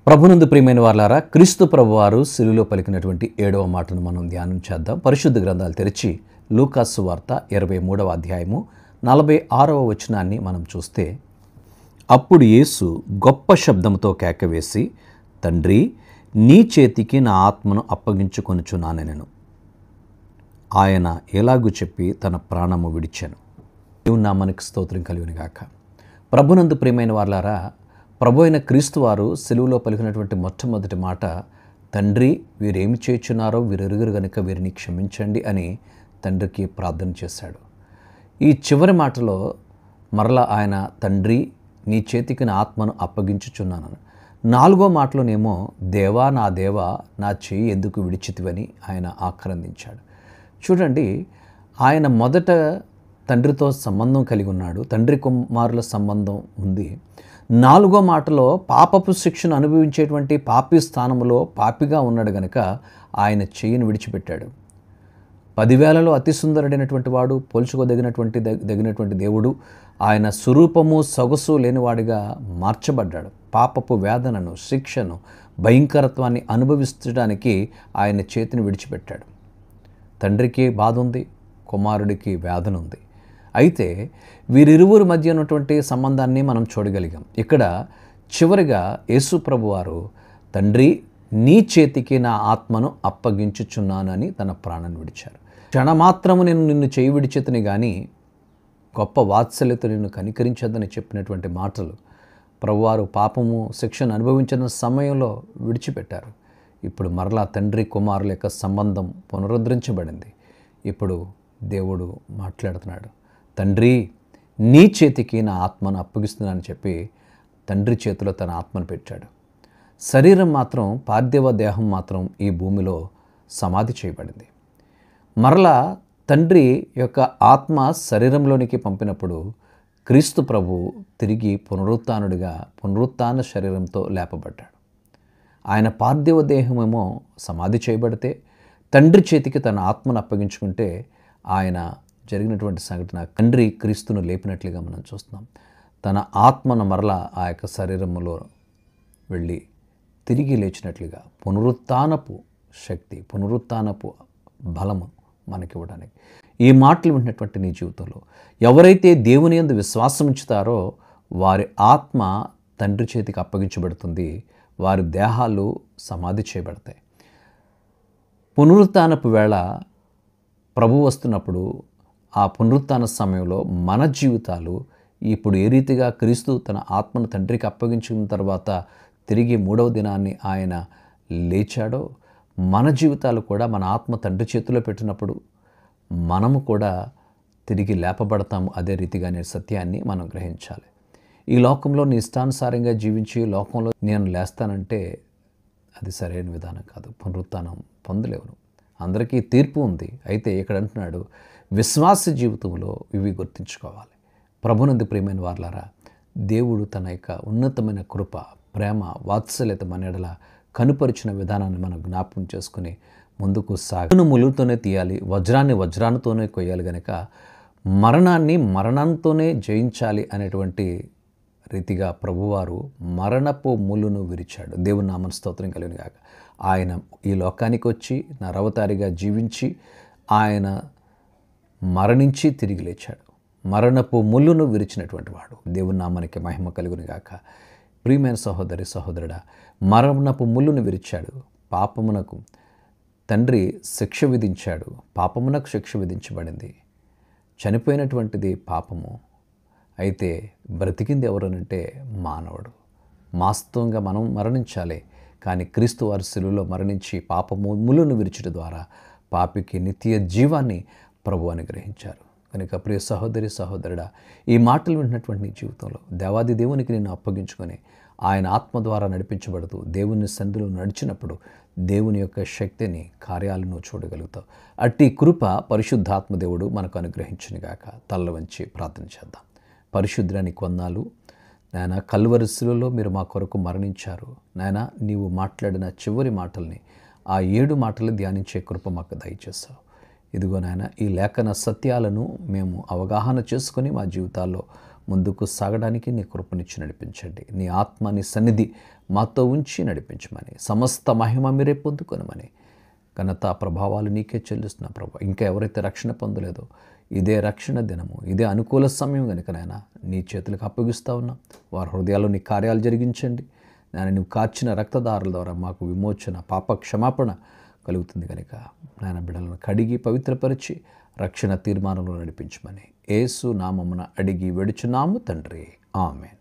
ప్రభునందు ప్రియమైన వారలారా, క్రీస్తు ప్రభువారు శిలువలో పలికినటువంటి 7వ మాటను మనం ధ్యానం చేద్దాం. పరిశుద్ధ గ్రంథాలు తెరిచి లూకాసు వార్త 23వ అధ్యాయము 46వ వచనాన్ని మనం చూస్తే, అప్పుడు యేసు గొప్ప శబ్దంతో కేకవేసి, తండ్రి, నీ చేతికి నా ఆత్మను అప్పగించుకొనుచున్నానెనెను. ఆయన ఎలాగూ చెప్పి తన ప్రాణము విడిచెను. దేవుని నామానికి స్తోత్రం కలుగును గాక. ప్రభునందు ప్రియమైన వారలారా, ప్రభు అయిన క్రీస్తు వారు సెలువులో పలికినటువంటి మొట్టమొదటి మాట, తండ్రి, వీరేమి చేయుచున్నారో వీరెరుగురు గనుక వీరిని క్షమించండి అని తండ్రికి ప్రార్థన చేశాడు. ఈ చివరి మాటలో మరలా ఆయన తండ్రి, నీ చేతికి నా ఆత్మను అప్పగించుచున్నాను. 4వ మాటలోనేమో దేవా నా దేవా నా చేయి ఎందుకు విడిచితివని ఆయన ఆక్రందించాడు. చూడండి, ఆయన మొదట తండ్రితో సంబంధం కలిగి ఉన్నాడు, తండ్రి కుమారుల సంబంధం ఉంది. 4వ మాటలో పాపపు శిక్షను అనుభవించేటువంటి పాపి స్థానంలో పాపిగా ఉన్నాడు గనక ఆయన చెయ్యిని విడిచిపెట్టాడు. 10,000లో అతి సుందరుడైనటువంటి వాడు, పోల్చుకోదగినటువంటి దేవుడు, ఆయన స్వరూపము సొగసు లేనివాడిగా మార్చబడ్డాడు. పాపపు వేదనను, శిక్షను, భయంకరత్వాన్ని అనుభవించడానికి ఆయన చేతిని విడిచిపెట్టాడు. తండ్రికి బాధ ఉంది, కుమారుడికి వేదన ఉంది. అయితే వీరిరువురి మధ్య ఉన్నటువంటి సంబంధాన్ని మనం చూడగలిగాం. ఇక్కడ చివరిగా యేసు ప్రభువారు, తండ్రి, నీ చేతికి నా ఆత్మను అప్పగించుచున్నానని తన ప్రాణాన్ని విడిచారు. క్షణమాత్రము నేను నిన్ను చేయి విడిచేతని కానీ గొప్ప వాత్సల్యత నిన్ను కనికరించదని చెప్పినటువంటి మాటలు ప్రభువారు పాపము శిక్షను అనుభవించిన సమయంలో విడిచిపెట్టారు. ఇప్పుడు మరలా తండ్రి కుమారుల యొక్క సంబంధం పునరుద్ధరించబడింది. ఇప్పుడు దేవుడు మాట్లాడుతున్నాడు, తండ్రి, నీ చేతికి నా ఆత్మను అప్పగిస్తున్నానని చెప్పి తండ్రి చేతిలో తన ఆత్మను పెట్టాడు. శరీరం మాత్రం, పార్థివ దేహం మాత్రం ఈ భూమిలో సమాధి చేయబడింది. మరలా తండ్రి యొక్క ఆత్మ శరీరంలోనికి పంపినప్పుడు క్రీస్తు ప్రభు తిరిగి పునరుత్థాన శరీరంతో లేపబడ్డాడు. ఆయన పార్థివ దేహమేమో సమాధి చేయబడితే తండ్రి చేతికి తన ఆత్మను అప్పగించుకుంటే ఆయన జరిగినటువంటి సంఘటన తండ్రి క్రీస్తును లేపినట్లుగా మనం చూస్తున్నాం. తన ఆత్మను మరలా ఆ యొక్క శరీరంలో వెళ్ళి తిరిగి లేచినట్లుగా పునరుత్థానపు శక్తి, పునరుత్థానపు బలము మనకివ్వడానికి. ఈ మాటలు వింటున్నటువంటి నీ జీవితంలో ఎవరైతే దేవుని యందు విశ్వాసం ఉంచుతారో వారి ఆత్మ తండ్రి చేతికి అప్పగించబడుతుంది, వారి దేహాలు సమాధి చేయబడతాయి. పునరుత్థానపు వేళ ప్రభు వస్తున్నప్పుడు ఆ పునరుత్థాన సమయంలో మన జీవితాలు ఇప్పుడు ఏ రీతిగా క్రీస్తు తన ఆత్మను తండ్రికి అప్పగించిన తర్వాత తిరిగి 3వ దినాన్ని ఆయన లేచాడో, మన జీవితాలు కూడా మన ఆత్మ తండ్రి చేతిలో పెట్టినప్పుడు మనము కూడా తిరిగి లేపబడతాము. అదే రీతిగా అనే సత్యాన్ని మనం గ్రహించాలి. ఈ లోకంలో నీ ఇష్టానుసారంగా జీవించి లోకంలో నేను లేస్తానంటే అది సరైన విధానం కాదు. పునరుత్థానం పొందలేవు. అందరికీ తీర్పు ఉంది. అయితే ఇక్కడ అంటున్నాడు, విశ్వాస జీవితంలో ఇవి గుర్తుంచుకోవాలి. ప్రభునందు ప్రియమైన వారలారా, దేవుడు తన యొక్క ఉన్నతమైన కృప, ప్రేమ, వాత్సల్యత మన ఎడల కనుపరిచిన విధానాన్ని మనం జ్ఞాపకం చేసుకుని ముందుకు సాగును ములుతోనే తీయాలి, వజ్రాన్ని వజ్రానితోనే కొయ్యాలి గనక మరణాన్ని మరణంతోనే జయించాలి అనేటువంటి రీతిగా ప్రభువారు మరణపు ములును విరిచాడు. దేవుని నామమున స్తోత్రం కలుగును గాక. ఆయన ఈ లోకానికి వచ్చి నరవతారిగా జీవించి ఆయన మరణించి తిరిగి లేచాడు. మరణపు ముళ్ళును విరిచినటువంటి వాడు. దేవుని నామానికి మహిమ కలుగును గాక. ప్రియమైన సహోదరి సహోదరుడా, మరణపు ముళ్ళును విరిచాడు. పాపమునకు తండ్రి శిక్ష విధించాడు. పాపమునకు శిక్ష విధించబడింది. చనిపోయినటువంటిది పాపము. అయితే బ్రతికింది ఎవరనంటే మానవుడు. వాస్తవంగా మనం మరణించాలి. కానీ క్రీస్తు వారి శిలువలో మరణించి పాపము ముళ్ళును విరిచడం ద్వారా పాపికి నిత్య జీవాన్ని ప్రభు అనుగ్రహించారు. కనుక ప్రియ సహోదరి సహోదరుడా, ఈ మాటలు వింటున్నటువంటి నీ జీవితంలో దేవాది దేవునికి నిన్ను అప్పగించుకొని ఆయన ఆత్మ ద్వారా నడిపించబడుతూ దేవుని సన్నిధిలో నడిచినప్పుడు దేవుని యొక్క శక్తిని, కార్యాలను చూడగలుగుతావు. అట్టి కృప పరిశుద్ధాత్మ దేవుడు మనకు అనుగ్రహించునుగాక. తల్ల వంచి ప్రార్థన చేద్దాం. పరిశుద్ధానికి వందనాలు నాయన, కల్వరి శిలువలో మీరు మా కొరకు మరణించారు. నాయన, నీవు మాట్లాడిన చివరి మాటల్ని, ఆ 7 మాటలు ధ్యానించే కృప మాకు దయచేస్తావు. ఇదిగో నాయన, ఈ లేఖన సత్యాలను మేము అవగాహన చేసుకొని మా జీవితాల్లో ముందుకు సాగడానికి నీ కృపనిచ్చి నడిపించండి. నీ ఆత్మ, నీ సన్నిధి మాతో ఉంచి నడిపించమని, సమస్త మహిమ మీరే పొందుకొనమని, ఘనత ప్రభావాలు నీకే చెల్లిస్తున్నా ప్రభు. ఇంకా ఎవరైతే రక్షణ పొందలేదో ఇదే రక్షణ దినము, ఇదే అనుకూల సమయం కనుక నాయన నీ చేతులకు అప్పగిస్తూ ఉన్నా. వారి హృదయాల్లో నీ కార్యాలు జరిగించండి నాయన. నువ్వు కార్చిన రక్తదారుల ద్వారా మాకు విమోచన, పాప క్షమాపణ కలుగుతుంది కనుక నాయన బిడ్డలను కడిగి పవిత్రపరిచి రక్షణ తీర్మానంలో నడిపించమని యేసు నామమున అడిగి వేడుచున్నాము తండ్రి. ఆమేన్.